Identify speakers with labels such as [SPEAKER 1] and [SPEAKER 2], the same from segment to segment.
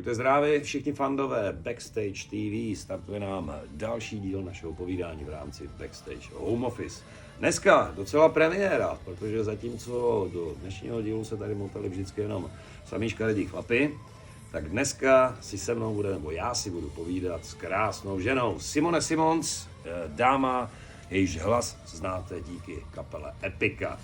[SPEAKER 1] Buďte zdraví, všichni fandové Backstage TV, startuje nám další díl našeho povídání v rámci Backstage Home Office. Dneska docela premiéra, protože zatímco do dnešního dílu se tady motali vždycky jenom samý škaredí chlapy, tak dneska si se mnou bude, nebo já si budu povídat s krásnou ženou Simone Simons, dáma, jejíž hlas znáte díky kapele EPICA.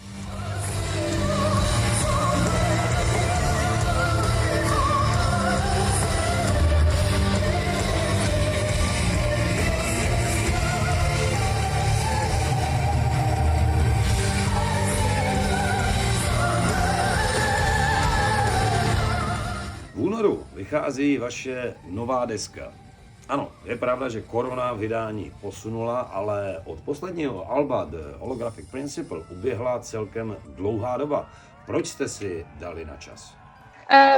[SPEAKER 1] V únoru vychází vaše nová deska. Ano, je pravda, že korona vydání posunula, ale od posledního alba The Holographic Principle uběhla celkem dlouhá doba. Proč jste si dali na čas?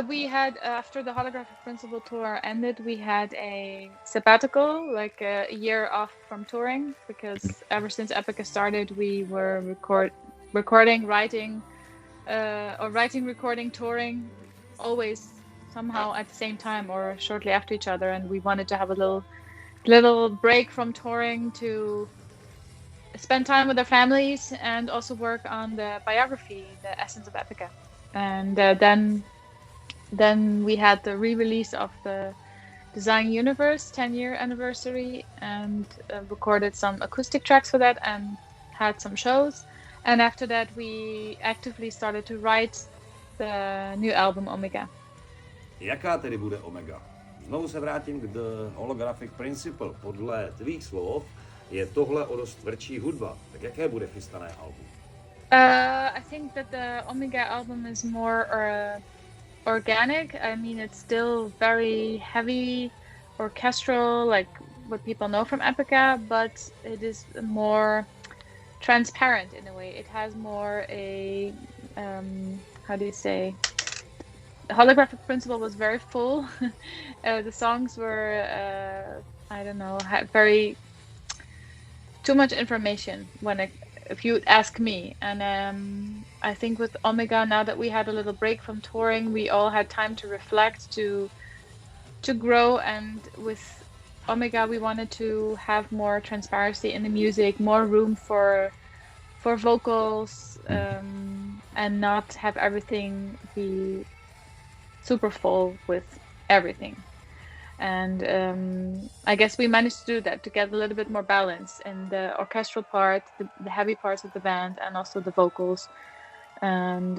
[SPEAKER 2] We had, after the Holographic Principle tour ended, we had a sabbatical, like a year off from touring, because ever since EPICA started, we were recording, writing, recording, touring, always somehow at the same time or shortly after each other, and we wanted to have a little break from touring to spend time with our families and also work on the biography, the essence of EPICA. And then we had the re-release of the Design Universe 10-year anniversary and recorded some acoustic tracks for that and had some shows. And after that we actively started to write the new album Omega.
[SPEAKER 1] Jaká tedy bude Omega? Znovu se vrátím k The Holographic Principle. Podle tvých slov je tohle o dost tvrdší hudba. Tak jaké bude chystané album?
[SPEAKER 2] I think that the Omega album is more organic. I mean, it's still very heavy orchestral, like what people know from EPICA, but it is more transparent in a way. It has more a, how do you say? The Holographic Principle was very full. The songs were, I don't know, very too much information if you ask me. And I think with Omega, now that we had a little break from touring, we all had time to reflect, to grow. And with Omega, we wanted to have more transparency in the music, more room for vocals, and not have everything be super full with everything. And I guess we managed to do that, to get a little bit more balance in the orchestral part, the heavy parts of the band, and also the vocals. And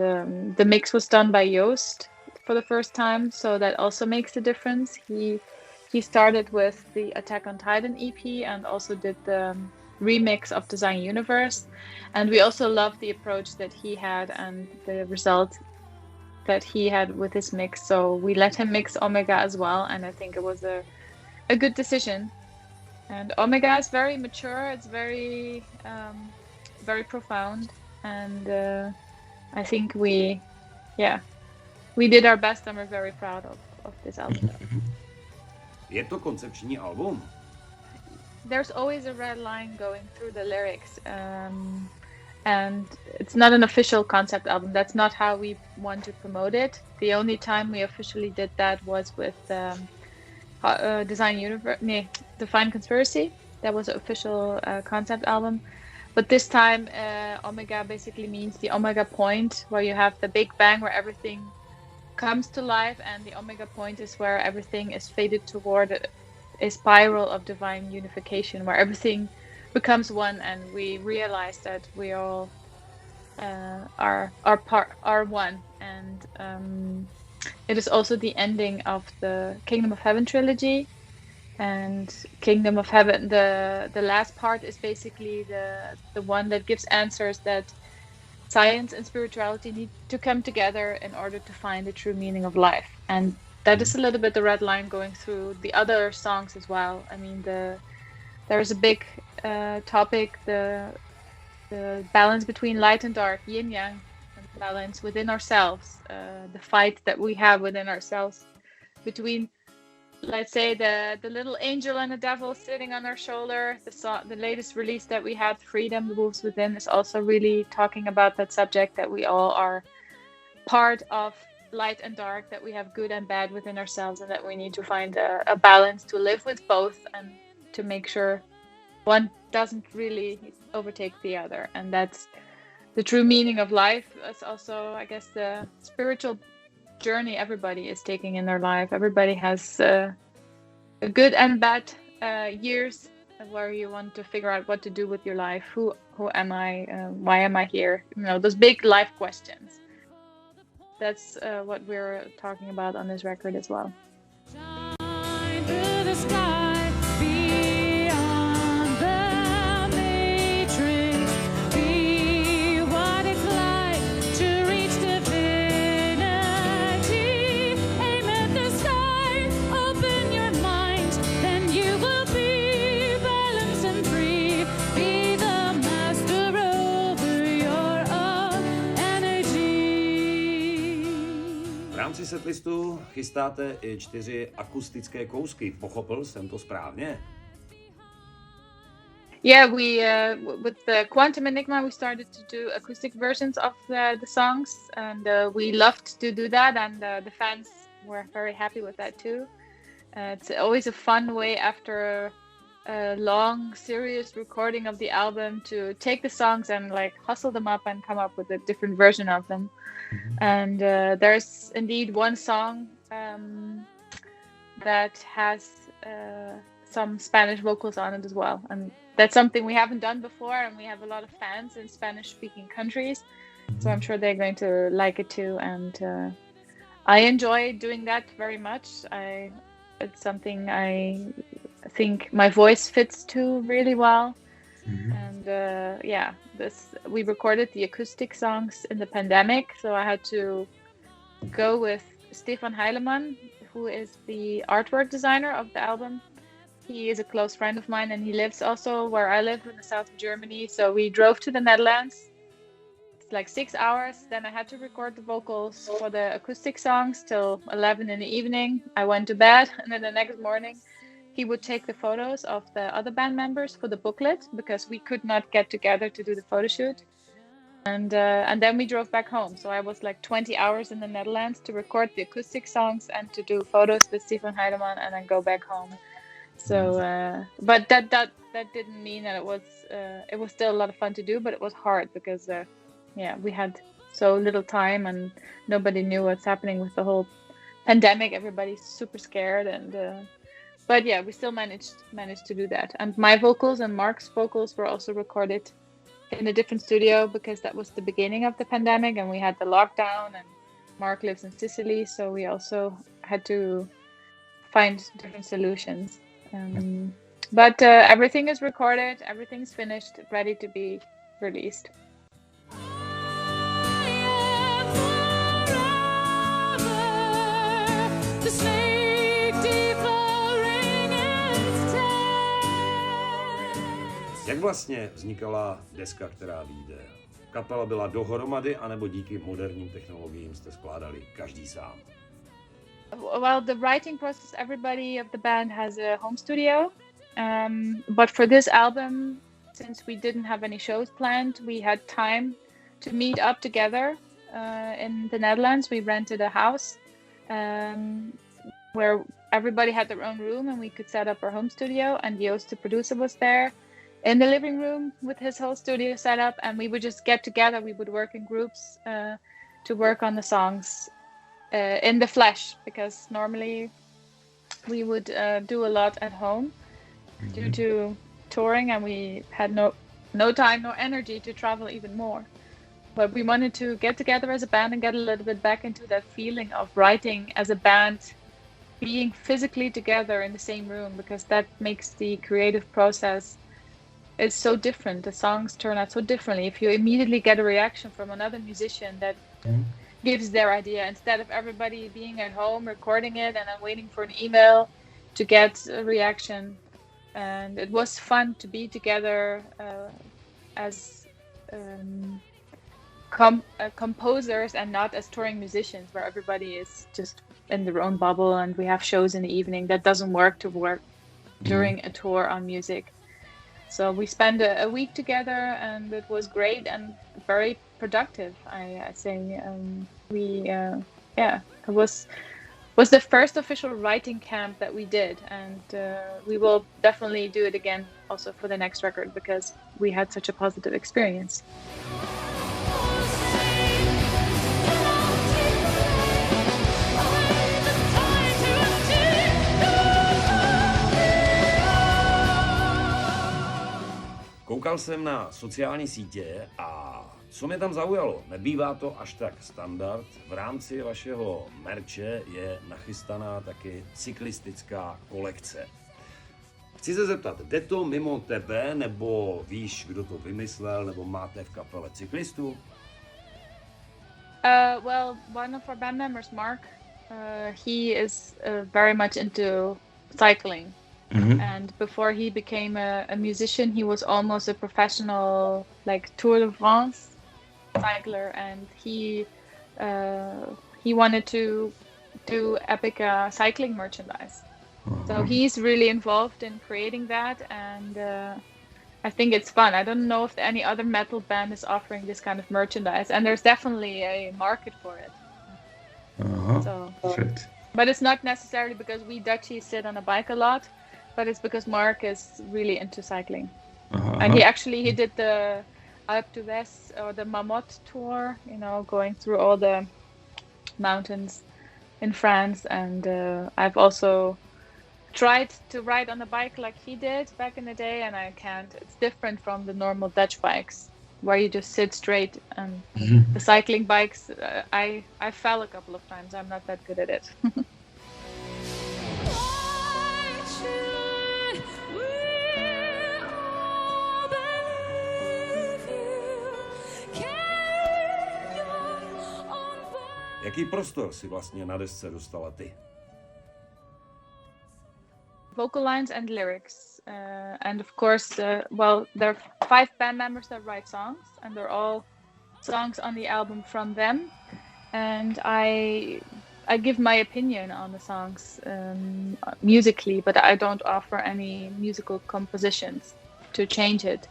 [SPEAKER 2] the mix was done by Joost for the first time, so that also makes a difference. He started with the Attack on Titan EP and also did the remix of Design Universe. And we also loved the approach that he had and the result that he had with his mix, so we let him mix Omega as well, and I think it was a good decision. And Omega is very mature, it's very profound, and I think we did our best, and we're very proud of this album.
[SPEAKER 1] Je to koncepční album?
[SPEAKER 2] There's always a red line going through the lyrics. And it's not an official concept album. That's not how we want to promote it. The only time we officially did that was with Design Universe, Define Conspiracy. That was an official concept album. But this time, Omega basically means the Omega point, where you have the Big Bang, where everything comes to life, and the Omega point is where everything is faded toward a spiral of divine unification, where everything becomes one, and we realize that we all are one. And it is also the ending of the Kingdom of Heaven trilogy. And Kingdom of Heaven, the last part is basically the one that gives answers that science and spirituality need to come together in order to find the true meaning of life. And that is a little bit the red line going through the other songs as well. I mean, there is a big topic, the balance between light and dark, yin yang, and balance within ourselves, the fight that we have within ourselves between, let's say, the little angel and the devil sitting on our shoulder. The latest release that we had, Freedom, the Wolves Within, is also really talking about that subject, that we all are part of light and dark, that we have good and bad within ourselves, and that we need to find a balance to live with both and to make sure one doesn't really overtake the other. And that's the true meaning of life. It's also, I guess, the spiritual journey everybody is taking in their life. Everybody has a good and bad years where you want to figure out what to do with your life. Who am I? Why am I here? You know, those big life questions. That's what we're talking about on this record as well.
[SPEAKER 3] Shine through the sky, beyond the matrix, be what it's like to reach divinity. Aim at the sky, open your mind, then you will be balanced and free. Be the master over your own energy.
[SPEAKER 1] V rámci setlistu chystáte i 4 akustické kousky. Pochopil jsem to správně?
[SPEAKER 2] Yeah, we with the Quantum Enigma, we started to do acoustic versions of the songs, and we loved to do that, and the fans were very happy with that too. It's always a fun way after a long, serious recording of the album to take the songs and like hustle them up and come up with a different version of them. And there's indeed one song that has some Spanish vocals on it as well, and that's something we haven't done before, and we have a lot of fans in Spanish-speaking countries, so I'm sure they're going to like it too. And I enjoy doing that very much. It's something I think my voice fits to really well. And yeah, we recorded the acoustic songs in the pandemic, so I had to go with Stefan Heilemann, who is the artwork designer of the album. He is a close friend of mine, and he lives also where I live in the south of Germany. So we drove to the Netherlands. It's like 6 hours. Then I had to record the vocals for the acoustic songs till 11 in the evening. I went to bed, and then the next morning he would take the photos of the other band members for the booklet, because we could not get together to do the photo shoot. And then we drove back home. So I was like 20 hours in the Netherlands to record the acoustic songs and to do photos with Stefan Heidemann, and then go back home. So, but that didn't mean that it was still a lot of fun to do, but it was hard because, yeah, we had so little time and nobody knew what's happening with the whole pandemic. Everybody's super scared, and but yeah, we still managed to do that. And my vocals and Mark's vocals were also recorded in a different studio, because that was the beginning of the pandemic and we had the lockdown, and Mark lives in Sicily, so we also had to find different solutions. But everything is recorded, everything's finished, ready to be released.
[SPEAKER 1] Jak vlastně vznikala deska, která vyjde? Kapela byla dohromady, anebo díky moderním technologiím jste skládali každý sám?
[SPEAKER 2] Well, the writing process, everybody of the band has a home studio. But for this album, since we didn't have any shows planned, we had time to meet up together in the Netherlands. We rented a house where everybody had their own room, and we could set up our home studio, and Joost, the producer, was there in the living room with his whole studio set up, and we would just get together. We would work in groups to work on the songs in the flesh, because normally we would do a lot at home due to touring, and we had no time, no energy to travel even more. But we wanted to get together as a band and get a little bit back into that feeling of writing as a band, being physically together in the same room, because that makes the creative process is so different. The songs turn out so differently if you immediately get a reaction from another musician that gives their idea, instead of everybody being at home recording it and then waiting for an email to get a reaction. And it was fun to be together as composers and not as touring musicians, where everybody is just in their own bubble and we have shows in the evening. That doesn't work during a tour on music. So we spent a week together, and it was great and very productive, I say. We yeah, it was the first official writing camp that we did, and we will definitely do it again also for the next record because we had such a positive experience.
[SPEAKER 1] Koukal jsem na sociální sítě a co mě tam zaujalo, nebývá to až tak standard, v rámci vašeho merče je nachystaná taky cyklistická kolekce. Chci se zeptat, jde to mimo tebe, nebo víš, kdo to vymyslel, nebo máte v kapele cyklistů?
[SPEAKER 2] Well, one of our band members, Mark, he is very much into cycling.
[SPEAKER 4] Mhm.
[SPEAKER 2] And before he became a musician, he was almost a professional, like Tour de France cycler, and he wanted to do EPICA cycling merchandise. So he's really involved in creating that, and I think it's fun. I don't know if any other metal band is offering this kind of merchandise, and there's definitely a market for it. So,
[SPEAKER 4] Perfect.
[SPEAKER 2] but it's not necessarily because we Dutchies sit on a bike a lot, but it's because Mark is really into cycling. And he did the Alpe d'Huez or the Mammoth tour, you know, going through all the mountains in France. And I've also tried to ride on a bike like he did back in the day, and I can't. It's different from the normal Dutch bikes where you just sit straight. And the cycling bikes, I fell a couple of times. I'm not that good at it.
[SPEAKER 1] Jaký prostor si vlastně na desce dostala ty?
[SPEAKER 2] Vocal lines and lyrics, and of course, well, there are 5 band members that write songs, and they're all songs on the album from them. And I give my opinion on the songs musically, but I don't offer any musical compositions to change it.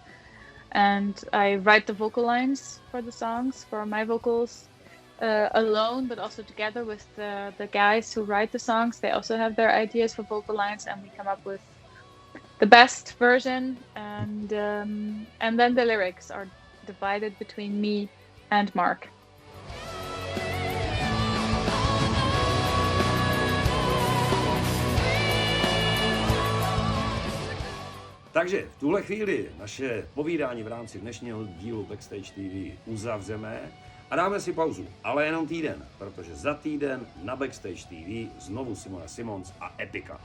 [SPEAKER 2] And I write the vocal lines for the songs, for my vocals, alone, but also together with the guys who write the songs. They also have their ideas for vocal lines, and we come up with the best version. And then the lyrics are divided between me and Mark.
[SPEAKER 1] Takže v tuhle chvíli naše povídání v rámci dnešního dílu Backstage TV uzavřeme a dáme si pauzu, ale jenom týden, protože za týden na Backstage TV znovu Simone Simons a EPICA.